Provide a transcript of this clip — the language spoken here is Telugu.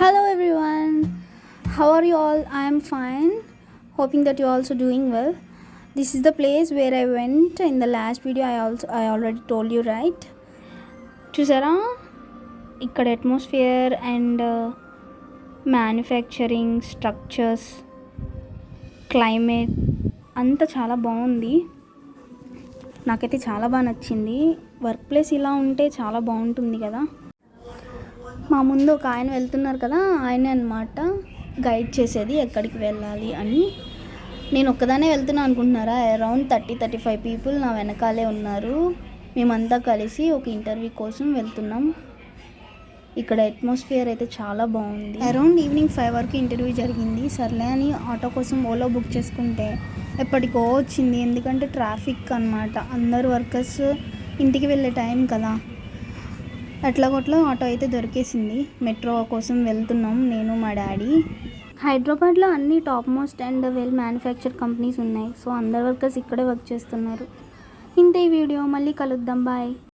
Hello everyone, how are you all? I am fine, hoping that you are also doing well. This is the place where I went in the last video. I already told you, right? చూసారా ఇక్కడ atmosphere and manufacturing structures climate అంతా చాలా బాగుంది. నాకైతే చాలా బాగా నచ్చింది. వర్క్ ప్లేస్ ఇలా ఉంటే చాలా బాగుంటుంది కదా. మా ముందు ఒక ఆయన వెళ్తున్నారు కదా, ఆయనే అనమాట గైడ్ చేసేది ఎక్కడికి వెళ్ళాలి అని. నేను ఒక్కదానే వెళ్తున్నా అనుకుంటున్నారా? అరౌండ్ 30-35 పీపుల్ నా వెనకాలే ఉన్నారు. మేమంతా కలిసి ఒక ఇంటర్వ్యూ కోసం వెళ్తున్నాం. ఇక్కడ అట్మాస్ఫియర్ అయితే చాలా బాగుంది. అరౌండ్ ఈవినింగ్ 5 వరకు ఇంటర్వ్యూ జరిగింది. సర్లే అని ఆటో కోసం ఓలో బుక్ చేసుకుంటే ఎప్పటికో వచ్చింది. ఎందుకంటే ట్రాఫిక్ అనమాట. అందరు వర్కర్స్ ఇంటికి వెళ్ళే టైం కదా. అట్లాగొట్లా ఆటో అయితే దొరికేసింది. మెట్రో కోసం వెళ్తున్నాం నేను మా డాడీ. హైదరాబాద్లో అన్ని top most and well manufacture companies ఉన్నాయి. సో అందరు వర్కర్స్ ఇక్కడే వర్క్ చేస్తున్నారు. ఇంతే ఈ వీడియో, మళ్ళీ కలుద్దాం. బాయ్.